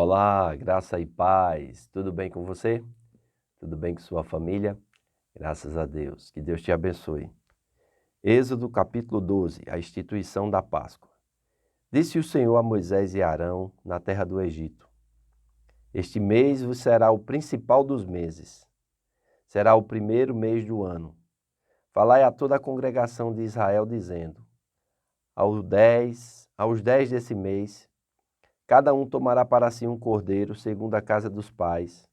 Olá, graça e paz. Tudo bem com você? Tudo bem com sua família? Graças a Deus. Que Deus te abençoe. Êxodo capítulo 12, a instituição da Páscoa. Disse o Senhor a Moisés e Arão na terra do Egito: Este mês vos será o principal dos meses. Será o primeiro mês do ano. Falai a toda a congregação de Israel, dizendo: aos 10 desse mês, cada um tomará para si um cordeiro, segundo a casa dos pais,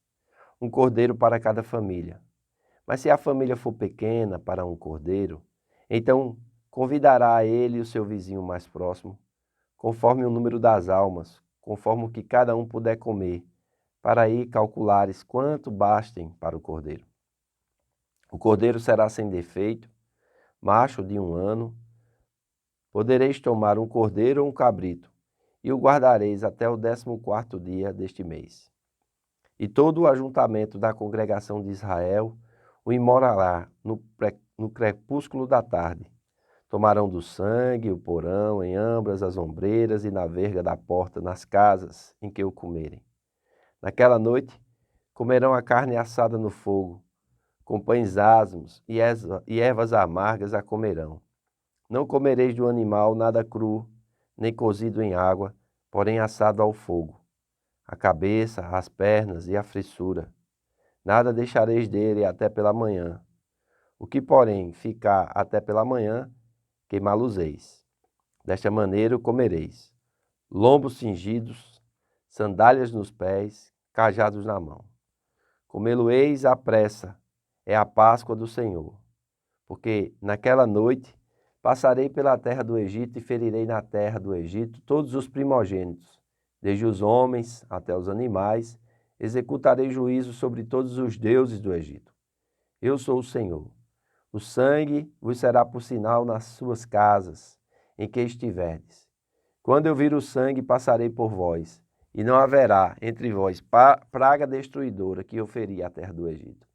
um cordeiro para cada família. Mas se a família for pequena para um cordeiro, então convidará a ele o seu vizinho mais próximo, conforme o número das almas, conforme o que cada um puder comer, para aí calculares quanto bastem para o cordeiro. O cordeiro será sem defeito, macho de 1 ano. Podereis tomar um cordeiro ou um cabrito, e o guardareis até o 14º dia deste mês. E todo o ajuntamento da congregação de Israel o imolará no crepúsculo da tarde. Tomarão do sangue, o porão, em ambas as ombreiras e na verga da porta, nas casas em que o comerem. Naquela noite comerão a carne assada no fogo, com pães asmos e ervas amargas a comerão. Não comereis do animal nada cru, nem cozido em água, porém assado ao fogo, a cabeça, as pernas e a frissura. Nada deixareis dele até pela manhã. O que, porém, ficar até pela manhã, queimá-los-eis. Desta maneira o comereis: lombos cingidos, sandálias nos pés, cajados na mão. Comê-lo-eis à pressa, é a Páscoa do Senhor. Porque naquela noite passarei pela terra do Egito e ferirei na terra do Egito todos os primogênitos, desde os homens até os animais. Executarei juízo sobre todos os deuses do Egito. Eu sou o Senhor. O sangue vos será por sinal nas suas casas, em que estiverdes. Quando eu vir o sangue, passarei por vós, e não haverá entre vós praga destruidora que eu feri à terra do Egito.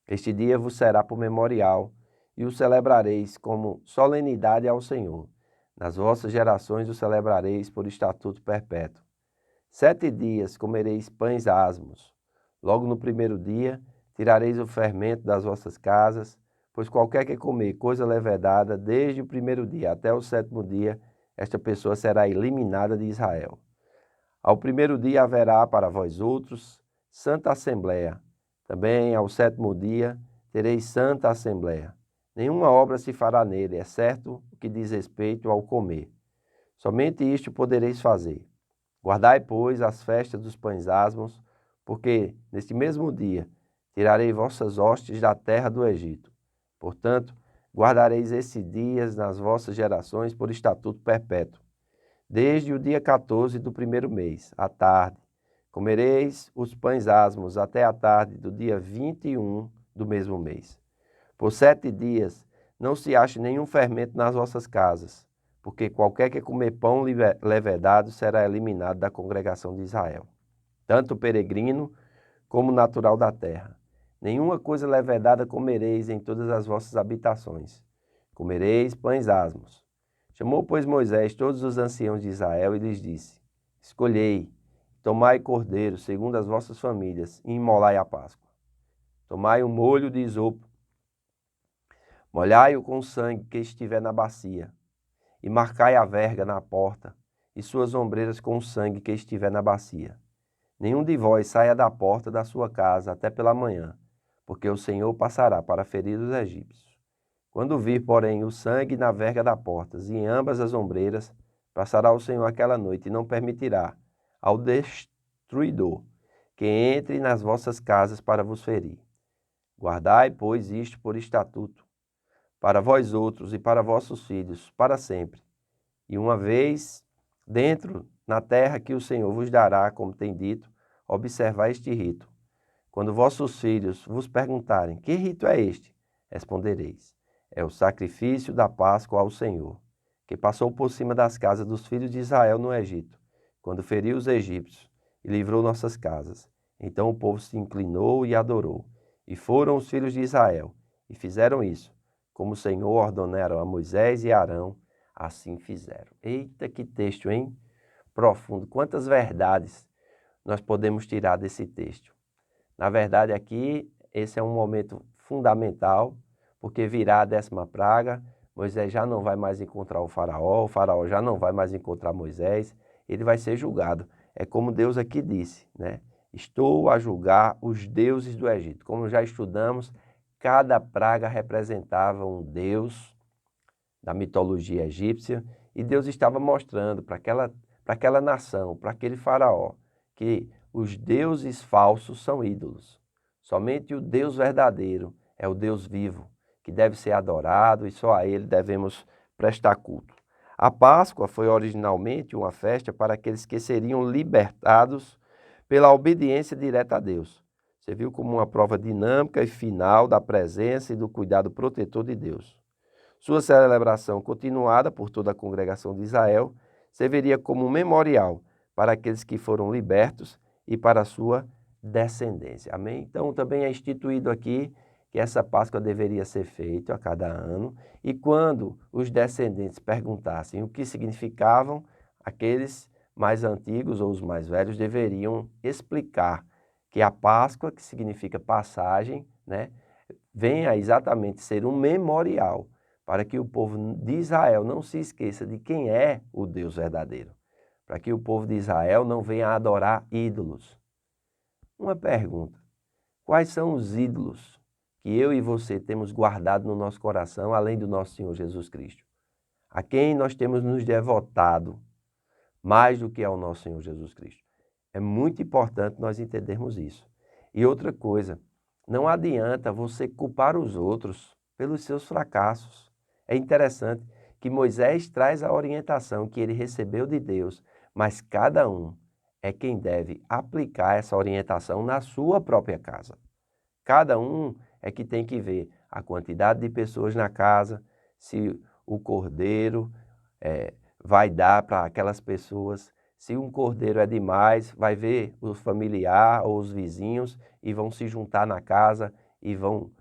Este dia vos será por memorial, e o celebrareis como solenidade ao Senhor. Nas vossas gerações o celebrareis por estatuto perpétuo. 7 dias comereis pães asmos. Logo no primeiro dia tirareis o fermento das vossas casas, pois qualquer que comer coisa levedada, desde o primeiro dia até o 7º dia, esta pessoa será eliminada de Israel. Ao primeiro dia haverá para vós outros santa assembleia. Também ao 7º dia tereis santa assembleia. Nenhuma obra se fará nele, exceto o que diz respeito ao comer. Somente isto podereis fazer. Guardai, pois, as festas dos pães asmos, porque neste mesmo dia tirarei vossas hostes da terra do Egito. Portanto, guardareis esses dias nas vossas gerações por estatuto perpétuo. Desde o dia 14 do primeiro mês, à tarde, comereis os pães asmos até a tarde do dia 21 do mesmo mês. Por 7 dias não se ache nenhum fermento nas vossas casas, porque qualquer que comer pão levedado será eliminado da congregação de Israel, tanto peregrino como natural da terra. Nenhuma coisa levedada comereis em todas as vossas habitações. Comereis pães asmos. Chamou, pois, Moisés todos os anciãos de Israel e lhes disse: Escolhei, tomai cordeiro, segundo as vossas famílias, e imolai a Páscoa. Tomai um molho de isopo, molhai-o com o sangue que estiver na bacia, e marcai a verga na porta, e suas ombreiras com o sangue que estiver na bacia. Nenhum de vós saia da porta da sua casa até pela manhã, porque o Senhor passará para ferir os egípcios. Quando vir, porém, o sangue na verga da porta e em ambas as ombreiras, passará o Senhor aquela noite e não permitirá ao destruidor que entre nas vossas casas para vos ferir. Guardai, pois, isto por estatuto, para vós outros e para vossos filhos, para sempre. E uma vez dentro na terra que o Senhor vos dará, como tem dito, observai este rito. Quando vossos filhos vos perguntarem: que rito é este? Respondereis: é o sacrifício da Páscoa ao Senhor, que passou por cima das casas dos filhos de Israel no Egito, quando feriu os egípcios e livrou nossas casas. Então o povo se inclinou e adorou. E foram os filhos de Israel, e fizeram isso, como o Senhor ordenaram a Moisés e Arão, assim fizeram. Eita, que texto, hein? Profundo. Quantas verdades nós podemos tirar desse texto? Na verdade, aqui, esse é um momento fundamental, porque virá a 10ª praga, Moisés já não vai mais encontrar o faraó já não vai mais encontrar Moisés, ele vai ser julgado. É como Deus aqui disse, né? Estou a julgar os deuses do Egito. Como já estudamos, cada praga representava um deus da mitologia egípcia, e Deus estava mostrando para aquela nação, para aquele faraó, que os deuses falsos são ídolos. Somente o Deus verdadeiro é o Deus vivo, que deve ser adorado e só a ele devemos prestar culto. A Páscoa foi originalmente uma festa para aqueles que seriam libertados pela obediência direta a Deus. Você viu como uma prova dinâmica e final da presença e do cuidado protetor de Deus. Sua celebração, continuada por toda a congregação de Israel, serviria como um memorial para aqueles que foram libertos e para a sua descendência. Amém? Então, também é instituído aqui que essa Páscoa deveria ser feita a cada ano, e quando os descendentes perguntassem o que significavam, aqueles mais antigos ou os mais velhos deveriam explicar que a Páscoa, que significa passagem, né, venha exatamente ser um memorial para que o povo de Israel não se esqueça de quem é o Deus verdadeiro, para que o povo de Israel não venha adorar ídolos. Uma pergunta: quais são os ídolos que eu e você temos guardado no nosso coração, além do nosso Senhor Jesus Cristo? A quem nós temos nos devotado mais do que ao nosso Senhor Jesus Cristo? É muito importante nós entendermos isso. E outra coisa, não adianta você culpar os outros pelos seus fracassos. É interessante que Moisés traz a orientação que ele recebeu de Deus, mas cada um é quem deve aplicar essa orientação na sua própria casa. Cada um é que tem que ver a quantidade de pessoas na casa, se o cordeiro vai dar para aquelas pessoas. Se um cordeiro é demais, vai ver o familiar ou os vizinhos e vão se juntar na casa e vão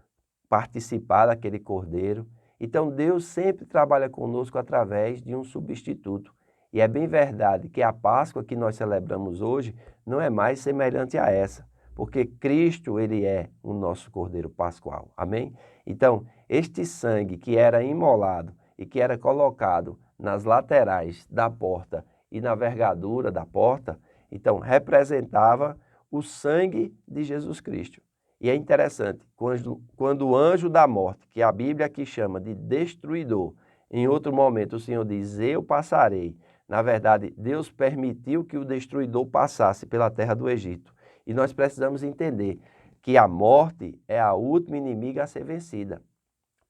participar daquele cordeiro. Então Deus sempre trabalha conosco através de um substituto. E é bem verdade que a Páscoa que nós celebramos hoje não é mais semelhante a essa, porque Cristo, ele é o nosso Cordeiro Pascual. Amém? Então, este sangue que era imolado e que era colocado nas laterais da porta e na vergadura da porta, então representava o sangue de Jesus Cristo. E é interessante, quando o anjo da morte, que a Bíblia aqui chama de destruidor, em outro momento o Senhor diz, eu passarei. Na verdade, Deus permitiu que o destruidor passasse pela terra do Egito. E nós precisamos entender que a morte é a última inimiga a ser vencida.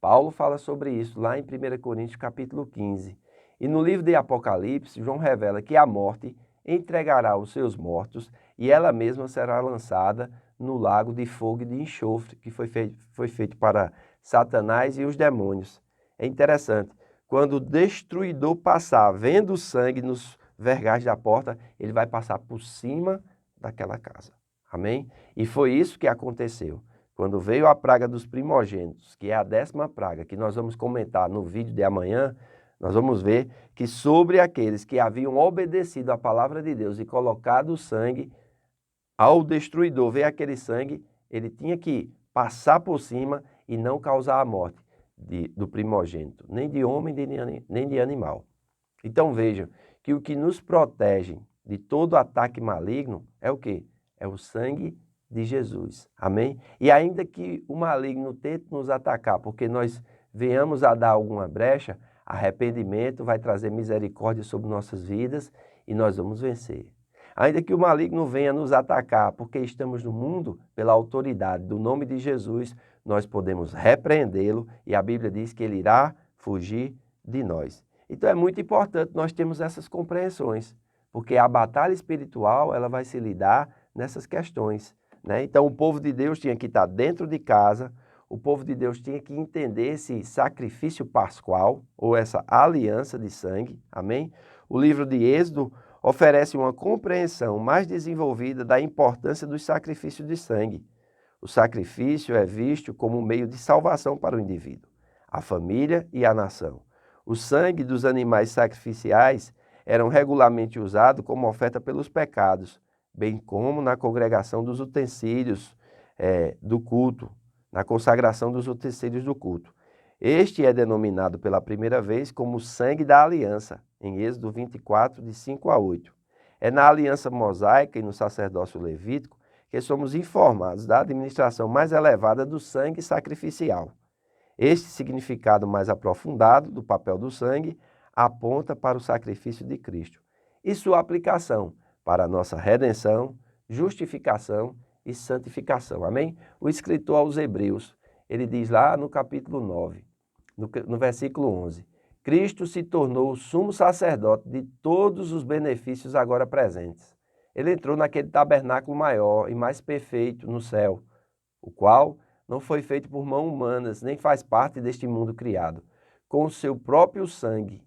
Paulo fala sobre isso lá em 1 Coríntios capítulo 15. E no livro de Apocalipse, João revela que a morte entregará os seus mortos e ela mesma será lançada no lago de fogo e de enxofre, que foi feito para Satanás e os demônios. É interessante, quando o destruidor passar, vendo o sangue nos vergais da porta, ele vai passar por cima daquela casa. Amém? E foi isso que aconteceu. Quando veio a praga dos primogênitos, que é a 10ª praga, que nós vamos comentar no vídeo de amanhã, nós vamos ver que sobre aqueles que haviam obedecido à palavra de Deus e colocado o sangue, ao destruidor ver aquele sangue, ele tinha que passar por cima e não causar a morte do primogênito, nem de homem, nem de animal. Então vejam que o que nos protege de todo ataque maligno é o quê? É o sangue de Jesus. Amém? E ainda que o maligno tente nos atacar, porque nós venhamos a dar alguma brecha, arrependimento vai trazer misericórdia sobre nossas vidas e nós vamos vencer. Ainda que o maligno venha nos atacar, porque estamos no mundo, pela autoridade do nome de Jesus, nós podemos repreendê-lo e a Bíblia diz que ele irá fugir de nós. Então é muito importante nós termos essas compreensões, porque a batalha espiritual ela vai se lidar nessas questões, né? Então o povo de Deus tinha que estar dentro de casa, o povo de Deus tinha que entender esse sacrifício pascual ou essa aliança de sangue, amém? O livro de Êxodo oferece uma compreensão mais desenvolvida da importância dos sacrifícios de sangue. O sacrifício é visto como um meio de salvação para o indivíduo, a família e a nação. O sangue dos animais sacrificiais eram regularmente usado como oferta pelos pecados bem como na congregação dos utensílios do culto, na consagração dos utensílios do culto. Este é denominado pela primeira vez como sangue da aliança, em Êxodo 24, de 5 a 8. É na aliança mosaica e no sacerdócio levítico que somos informados da administração mais elevada do sangue sacrificial. Este significado mais aprofundado do papel do sangue aponta para o sacrifício de Cristo e sua aplicação para a nossa redenção, justificação e santificação. Amém? O escritor aos Hebreus, ele diz lá no capítulo 9, no versículo 11, Cristo se tornou o sumo sacerdote de todos os benefícios agora presentes. Ele entrou naquele tabernáculo maior e mais perfeito no céu, o qual não foi feito por mãos humanas, nem faz parte deste mundo criado, com o seu próprio sangue,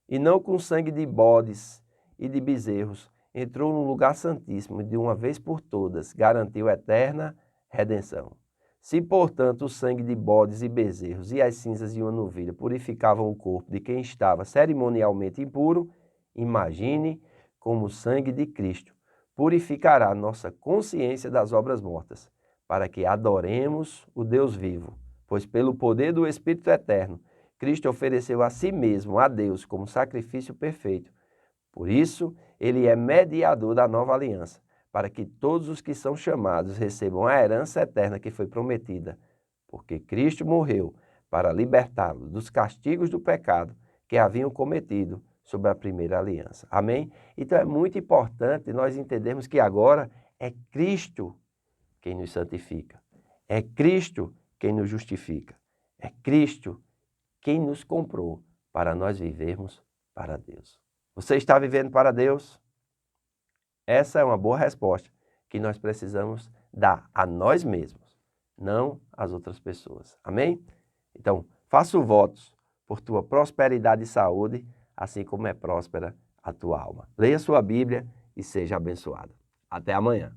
e não com sangue de bodes e de bezerros, entrou no lugar santíssimo e de uma vez por todas garantiu eterna redenção. Se, portanto, o sangue de bodes e bezerros e as cinzas de uma novilha purificavam o corpo de quem estava cerimonialmente impuro, imagine como o sangue de Cristo purificará nossa consciência das obras mortas, para que adoremos o Deus vivo, pois pelo poder do Espírito Eterno, Cristo ofereceu a si mesmo, a Deus, como sacrifício perfeito. Por isso, ele é mediador da nova aliança, para que todos os que são chamados recebam a herança eterna que foi prometida, porque Cristo morreu para libertá-los dos castigos do pecado que haviam cometido sob a primeira aliança. Amém? Então é muito importante nós entendermos que agora é Cristo quem nos santifica, é Cristo quem nos justifica, é Cristo quem nos comprou para nós vivermos para Deus. Você está vivendo para Deus? Essa é uma boa resposta que nós precisamos dar a nós mesmos, não às outras pessoas. Amém? Então, faça votos por tua prosperidade e saúde, assim como é próspera a tua alma. Leia sua Bíblia e seja abençoado. Até amanhã.